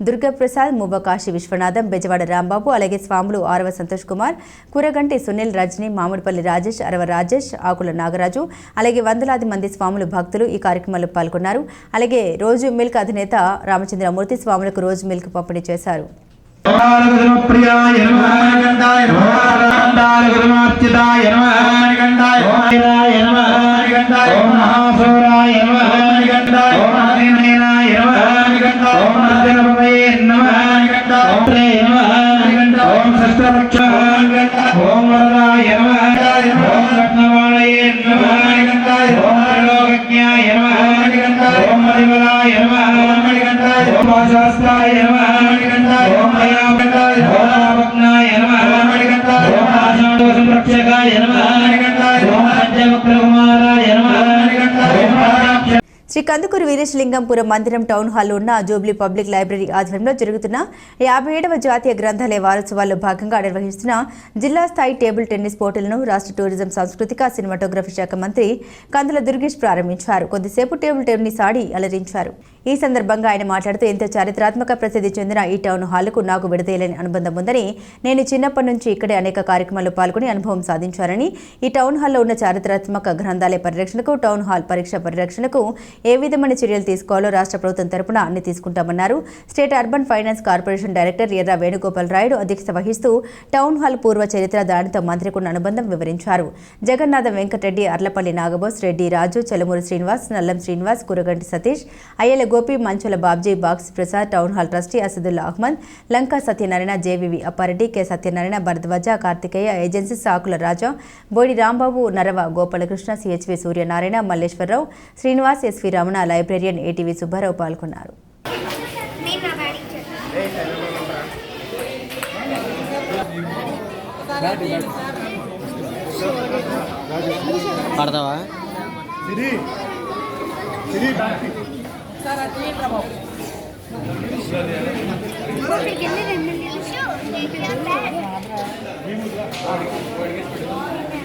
దుర్గాప్రసాద్, మువ్వకాశి విశ్వనాథం, బెజవాడ రాంబాబు, అలాగే స్వాములు ఆరవ సంతోష్ కుమార్, కూరగంటి సునీల్, రజని, మామిడిపల్లి రాజేష్, అరవ రాజేష్, ఆకుల నాగరాజు, అలాగే వందలాది మంది స్వాములు భక్తులు ఈ కార్యక్రమంలో పాల్గొన్నారు. అలాగే రోజు మిల్క్ అధినేత రామచంద్రమూర్తి స్వాములకు రోజు మిల్క్ పంపిణీ చేశారు.
ప్రియాయ నమః గండాయ నమః గురుమార్చితాయ నమః గండాయ నమః గండాయ ఓం మహాసూరాయ నమః గండాయ ఓం అగ్నినాయ నమః గండాయ ఓం అర్జునపవయే నమః గండాయ ఓం రే నమః గండాయ ఓం సష్టవక్షాయ గండాయ ఓం వరదాయ నమః గండాయ ఓం రత్నవాళయే నమః గండాయ ఓం త్రిలోకజ్ఞాయ నమః గండాయ ఓం మణివరాయ నమః గండాయ ఓం వాసాస్తాయ నమః గండాయ ఓం అయాపకాయ ఓం ఆపజ్ఞాయ నమః గండాయ ఓం ఆశాదోష రక్షకాయ నమః గండాయ ఓం పంచవక్రకుమారాయ నమః గండాయ ఓం
శ్రీ కందుకూరు వీరేశలింగంపురం మందిరం టౌన్ హాల్లో ఉన్న జూబ్లీ పబ్లిక్ లైబ్రరీ ఆధ్వర్యంలో జరుగుతున్న 57వ జాతీయ గ్రంథాలయ వారోత్సవాల్లో భాగంగా నిర్వహిస్తున్న జిల్లా స్థాయి టేబుల్ టెన్నిస్ పోటీలను రాష్ట్ర టూరిజం, సాంస్కృతిక, సినిమాటోగ్రఫీ శాఖ మంత్రి కందుల దుర్గేష్ ప్రారంభించారు. కొద్దిసేపు టేబుల్ టెన్నిస్ ఆడి అలరించారు. ఈ సందర్భంగా ఆయన మాట్లాడుతూ ఎంతో చారిత్రాత్మక ప్రసిద్ధి చెందిన ఈ టౌన్ హాల్కు నాకు విడదీయలేని అనుబంధం ఉందని, నేను చిన్నప్పటి నుంచి ఇక్కడే అనేక కార్యక్రమాల్లో పాల్గొని అనుభవం సాధించారని, ఈ టౌన్ హాల్లో ఉన్న చారిత్రాత్మక గ్రంథాలయ పరిరక్షణకు, టౌన్ హాల్ పరీక్ష పరిరక్షణకు ఏ విధమైన చర్యలు తీసుకోవాలో రాష్ట్ర ప్రభుత్వం తరపున అన్ని తీసుకుంటామన్నారు. State urban finance corporation director ఎర్ర వేణుగోపాల్ రాయుడు అధ్యక్షత వహిస్తూ టౌన్ హాల్ పూర్వ చరిత్ర, దానితో మంత్రికున్న అనుబంధం వివరించారు. Jagannatham Venkatareddy, Arlapalli Nagabose, Reddy Raju, Chalamuri Srinivas, Nallam Srinivas, Kuraganti Satish, Ayyala Gopi, Manchula Babji, box Prasad, town hall trustee Asadullah Ahmed, Lanka Satyanarayana, JVV Appareddy, K Satyanarayana, Bharadwaj, Karthikeya, agency Sakula Raja, Bodi Rambabu, Narava Gopalakrishna, CHV Suryanarayana, Malleswararao, Srinivas, SV Ramana, librarian ATV Subbarao పాల్గొన్నారు.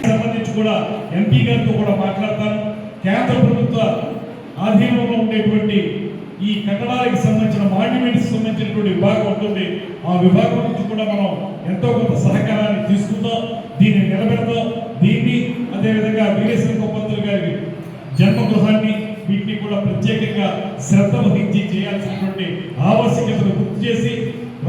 సంబంధించి కూడా ఎంపీ గారితో కూడా మాట్లాడతాను. కేంద్ర ప్రభుత్వ ఆధీనంలో ఉండేటువంటి ఈ కట్టడాలకు సంబంధించిన మాన్యుమెంట్స్ సంబంధించినటువంటి విభాగం ఉంటుంది. ఆ విభాగం నుంచి కూడా మనం ఎంతో కొంత సహకారాన్ని తీసుకుందాం, దీన్ని నిలబెడతాం. దీన్ని అదేవిధంగా వీరేశలింగం పంతులు గారి జన్మగృహాన్ని వీటిని కూడా ప్రత్యేకంగా శ్రద్ధ వహించి చేయాల్సినటువంటి ఆవశ్యకతను గుర్తు చేసి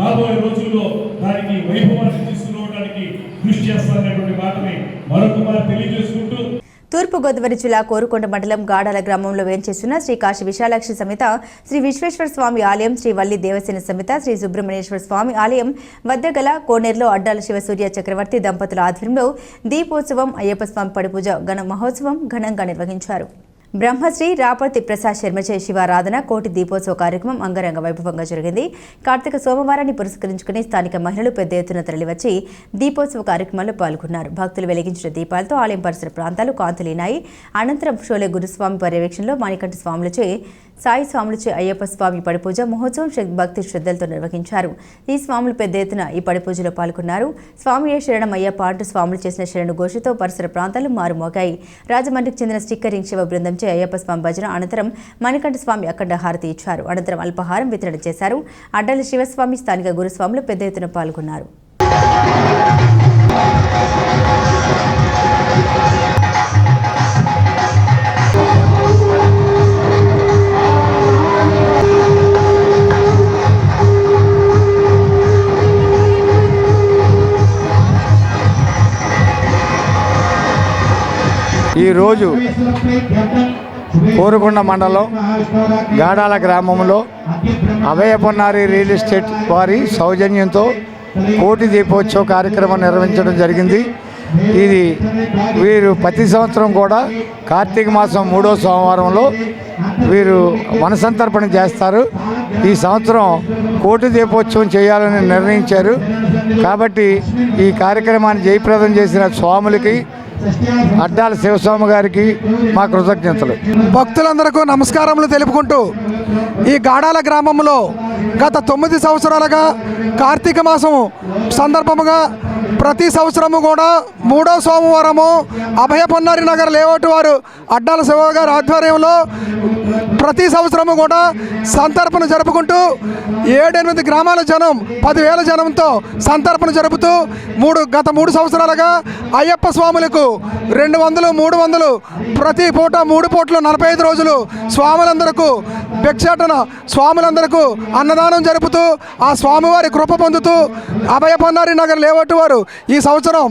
రాబోయే రోజుల్లో దానికి వైభవాన్ని తీసుకురావడానికి కృషి చేస్తారనేటువంటి మాటని మరొకమారు తెలియజేసుకుంటూ
తూర్పుగోదావరి జిల్లా కోరుకొండ మండలం గాడాల గ్రామంలో వేంచేస్తున్న శ్రీ కాశీ విశాలాక్షి సమేత శ్రీ విశ్వేశ్వర స్వామి ఆలయం, శ్రీ వల్లి దేవసేన సమేత శ్రీ సుబ్రహ్మణ్యేశ్వర స్వామి ఆలయం వద్ద గల కోనేరులో అడ్డాల శివసూర్య చక్రవర్తి దంపతుల ఆధ్వర్యంలో దీపోత్సవం, అయ్యప్ప స్వామి పడిపూజ మహోత్సవం ఘనంగా నిర్వహించారు. బ్రహ్మశ్రీ రాపర్తి ప్రసాద్ శర్మచే శివారాధన కోటి దీపోత్సవ కార్యక్రమం అంగరంగ వైభవంగా జరిగింది. కార్తీక సోమవారాన్ని పురస్కరించుకుని స్థానిక మహిళలు పెద్ద ఎత్తున తరలివచ్చి దీపోత్సవ కార్యక్రమాల్లో పాల్గొన్నారు. భక్తులు వెలిగించిన దీపాలతో ఆలయం పరిసర ప్రాంతాలు కాంతులీనాయి. అనంతరం షోలే గురుస్వామి పర్యవేక్షణలో మాణికంఠ స్వాములచే, సాయి స్వాములచే అయ్యప్ప స్వామి పడిపూజ మహోత్సవం భక్తి శ్రద్ధలతో నిర్వహించారు. ఈ స్వాములు పెద్ద ఎత్తున ఈ పడిపూజలో పాల్గొన్నారు. స్వామియే శరణం అయ్యప్ప అంటూ స్వాములు చేసిన శరణు ఘోషతో పరిసర ప్రాంతాలు మారుమోగాయి. రాజమండ్రికి చెందిన స్టిక్కరింగ్ శివ బృందం అయ్యప్ప స్వామి భజన అనంతరం మణికంఠ స్వామి అఖండ హారతి ఇచ్చారు. అనంతరం అల్పహారం వితరణ చేశారు. అడ్డాల శివస్వామి, స్థానిక గురుస్వాములు పెద్ద ఎత్తున పాల్గొన్నారు.
ఈరోజు కోరుకొండ మండలం గాడాల గ్రామంలో అభయ పొన్నారి రియల్ ఎస్టేట్ వారి సౌజన్యంతో కోటి దీపోత్సవ కార్యక్రమం నిర్వహించడం జరిగింది. ఇది వీరు ప్రతి సంవత్సరం కూడా కార్తీక మాసం 3వ సోమవారంలో వీరు వనసంతర్పణ చేస్తారు. ఈ సంవత్సరం కోటి దీపోత్సవం చేయాలని నిర్ణయించారు. కాబట్టి ఈ కార్యక్రమాన్ని జయప్రదం చేసిన స్వాములకి, అడ్డాల శివస్వామి గారికి మా కృతజ్ఞతలు.
భక్తులందరికీ నమస్కారములు తెలుపుకుంటూ ఈ గాడాల గ్రామంలో గత 9 సంవత్సరాలుగా కార్తీక మాసం సందర్భముగా ప్రతి సంవత్సరము కూడా 3వ సోమవారము అభయ పొన్నారి నగర్ లేఅవుట్ వారు అడ్డాల శివ గారి ఆధ్వర్యంలో ప్రతి సంవత్సరము కూడా సంతర్పణ జరుపుకుంటూ 7-8 గ్రామాల జనం 10,000 జనంతో సంతర్పణ జరుపుతూ గత 3 సంవత్సరాలుగా అయ్యప్ప స్వాములకు 200, 300 ప్రతి పూట 3 పూటలు 45 రోజులు స్వాములందరకు భిక్షాటన స్వాములందరకు అన్నదానం జరుపుతూ ఆ స్వామివారి కృప పొందుతూ అభయ పొన్నారి నగర్ లేఅవుట్ వారు ఈ సంవత్సరం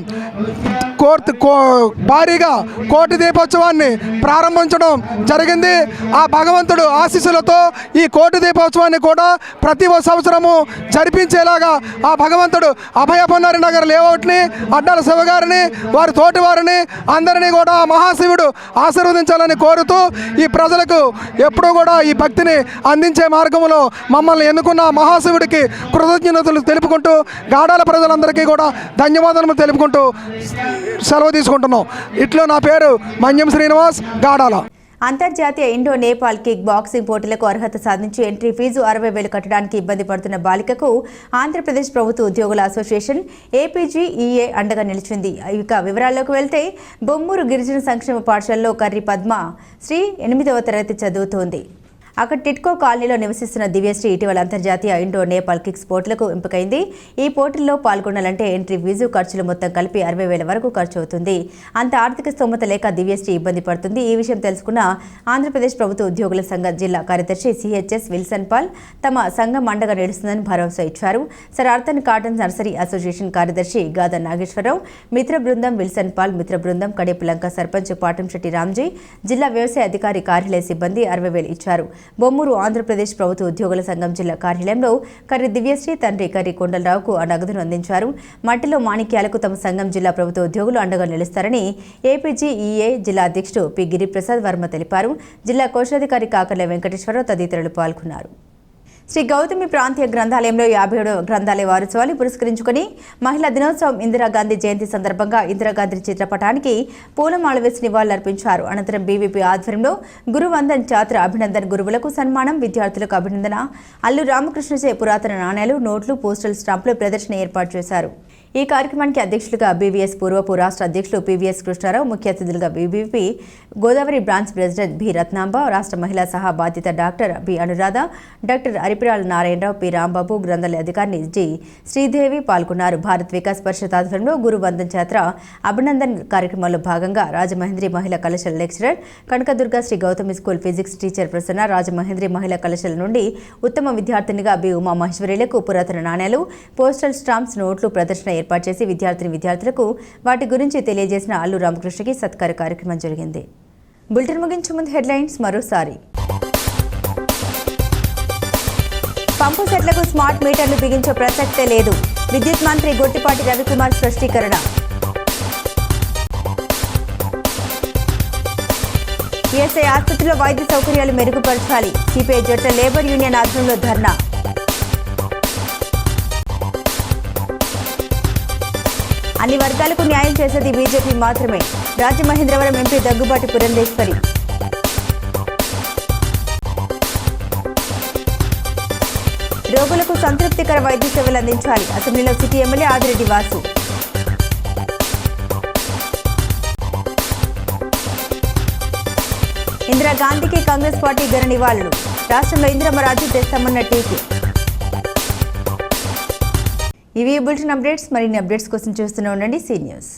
భారీగా కోటి దీపోత్సవాన్ని ప్రారంభించడం జరిగింది. ఆ భగవంతుడు ఆశీస్సులతో ఈ కోటి దీపోత్సవాన్ని కూడా ప్రతి సంవత్సరము జరిపించేలాగా ఆ భగవంతుడు అభయ పొన్నారి నగర్ లేఅవుట్ని, అడ్డాల శివగారిని, వారి తోటి వారిని అందరినీ కూడా మహాశివుడు ఆశీర్వదించాలని కోరుతూ ఈ ప్రజలకు ఎప్పుడూ కూడా ఈ భక్తిని అందించే మార్గంలో మమ్మల్ని ఎన్నుకున్న మహాశివుడికి కృతజ్ఞతలు తెలుపుకుంటూ గాడాల ప్రజలందరికీ కూడా ధన్యవాదాలు తెలుపుకుంటూ సెలవు తీసుకుంటున్నాం. ఇట్లో నా పేరు మన్యం శ్రీనివాస్, గాడాల.
అంతర్జాతీయ ఇండో నేపాల్ కిక్ బాక్సింగ్ పోటీలకు అర్హత సాధించి ఎంట్రీ ఫీజు 60,000 కట్టడానికి ఇబ్బంది పడుతున్న బాలికకు ఆంధ్రప్రదేశ్ ప్రభుత్వ ఉద్యోగుల అసోసియేషన్ APGEA అండగా నిలిచింది. ఇక వివరాల్లోకి వెళ్తే బొమ్మూరు గిరిజన సంక్షేమ పాఠశాలలో కర్రి పద్మ శ్రీ 8వ తరగతి చదువుతోంది. అక్కడ టిట్కో కాలనీలో నివసిస్తున్న దివ్యశ్రీ ఇటీవల అంతర్జాతీయ ఇండో నేపాల్ కిక్స్ పోటీలకు ఎంపికైంది. ఈ పోటీల్లో పాల్గొనాలంటే ఎంట్రీ ఫీజు ఖర్చులు మొత్తం కలిపి 60,000 వరకు ఖర్చు అవుతుంది. అంత ఆర్థిక స్తోమత లేక దివ్యశ్రీ ఇబ్బంది పడుతుంది. ఈ విషయం తెలుసుకున్న ఆంధ్రప్రదేశ్ ప్రభుత్వ ఉద్యోగుల సంఘ జిల్లా కార్యదర్శి CHS విల్సన్ పాల్ తమ సంఘం అండగా నిలుస్తుందని భరోసా ఇచ్చారు. సర్ ఆర్థన్ కాటన్ నర్సరీ అసోసియేషన్ కార్యదర్శి గాదా నాగేశ్వరరావు, మిత్ర బృందం విల్సన్ పాల్, మిత్ర బృందం కడేపులంక సర్పంచ్ పాటంశెట్టి రామ్జీ, జిల్లా వ్యవసాయ అధికారి కార్యాలయ సిబ్బంది 60,000 ఇచ్చారు. బొమ్మూరు ఆంధ్రప్రదేశ్ ప్రభుత్వ ఉద్యోగుల సంఘం జిల్లా కార్యాలయంలో కర్రి దివ్యశ్రీ తండ్రి కర్రి కొండలరావుకు ఆ నగదును అందించారు. మట్టిలో మాణిక్యాలకు తమ సంఘం జిల్లా ప్రభుత్వ ఉద్యోగులు అండగా నిలుస్తారని APGEA జిల్లా అధ్యక్షుడు పి గిరిప్రసాద్ వర్మ తెలిపారు. జిల్లా కోశాధికారి కాకర్ల వెంకటేశ్వరరావు తదితరులు పాల్గొన్నారు. శ్రీ గౌతమి ప్రాంతీయ గ్రంథాలయంలో 57వ గ్రంథాలయ వారోత్సవాలు పురస్కరించుకుని మహిళా దినోత్సవం ఇందిరాగాంధీ జయంతి సందర్భంగా ఇందిరాగాంధీ చిత్రపటానికి పూలమాల వేసి నివాళులర్పించారు. అనంతరం BVP ఆధ్వర్యంలో గురువందన్ ఛాత్ర అభినందన్ గురువులకు సన్మానం, విద్యార్థులకు అభినందన, అల్లు రామకృష్ణచే పురాతన నాణేలు, నోట్లు, పోస్టల్ స్టాంపులు ప్రదర్శన ఏర్పాటు చేశారు. ఈ కార్యక్రమానికి అధ్యక్షులుగా BVS పూర్వపు రాష్ట్ర అధ్యక్షులు PVS కృష్ణారావు, ముఖ్య అతిథులుగా BVP Godavari branch president B Ratnamba, రాష్ట్ర మహిళా సహా బాధ్యత doctor B Anuradha, doctor Aripirala Narayana Rao, P Rambabu, గ్రంథాలయ అధికారిని G శ్రీదేవి పాల్గొన్నారు. భారత్ వికాస్ పరిషత్ ఆధ్వర్యంలో గురు వందన్ ఛాత్ర అభినందన్ కార్యక్రమంలో భాగంగా రాజమహేంద్రి మహిళా కళాశాల lecturer Kanakadurga, Sri Gautami school physics teacher Prasanna, Rajamahendri మహిళా కళాశాల నుండి ఉత్తమ విద్యార్థినిగా B ఉమా మహేశ్వరీలకు పురాతన నాణేలు, పోస్టల్ స్టాంప్స్, నోట్లు ప్రదర్శన ఏర్పాటు చేసి విద్యార్థులకు వాటి గురించి తెలియజేసిన అల్లు రామకృష్ణకి సత్కార కార్యక్రమం జరిగింది. బులెటిన్ ముగించే ముందు హెడ్లైన్స్ మరోసారి. పంపు సెట్లకు స్మార్ట్ మీటర్లు బిగించే ప్రసక్తే లేదు, విద్యుత్ మంత్రి గొట్టిపాటి రవికుమార్ స్పష్టీకరణ. ESI ఆసుపత్రిలో వైద్య సౌకర్యాలు మెరుగుపరచాలి, సిపిఐ జట్ల లేబర్ యూనియన్ ఆధ్వర్యంలో ధర్నా. అన్ని వర్గాలకు న్యాయం చేసేది బీజేపీ మాత్రమే, రాజమహేంద్రవరం ఎంపీ దగ్గుబాటి పురంధేశ్వరి. రోగులకు సంతృప్తికర వైద్య సేవలు అందించాలి, అసెంబ్లీలో సిటీ ఎమ్మెల్యే ఆదిరెడ్డి వాసు. ఇందిరాగాంధీకి కాంగ్రెస్ పార్టీ ఘన నివాళులు, రాష్ట్రంలో ఇందిరమ్మ రాజ్యం తెస్తామన్న టీకి. ఇవి బులెటిన్ అప్డేట్స్. మరిన్ని అప్డేట్స్ కోసం చూస్తూనే ఉండండి C న్యూస్.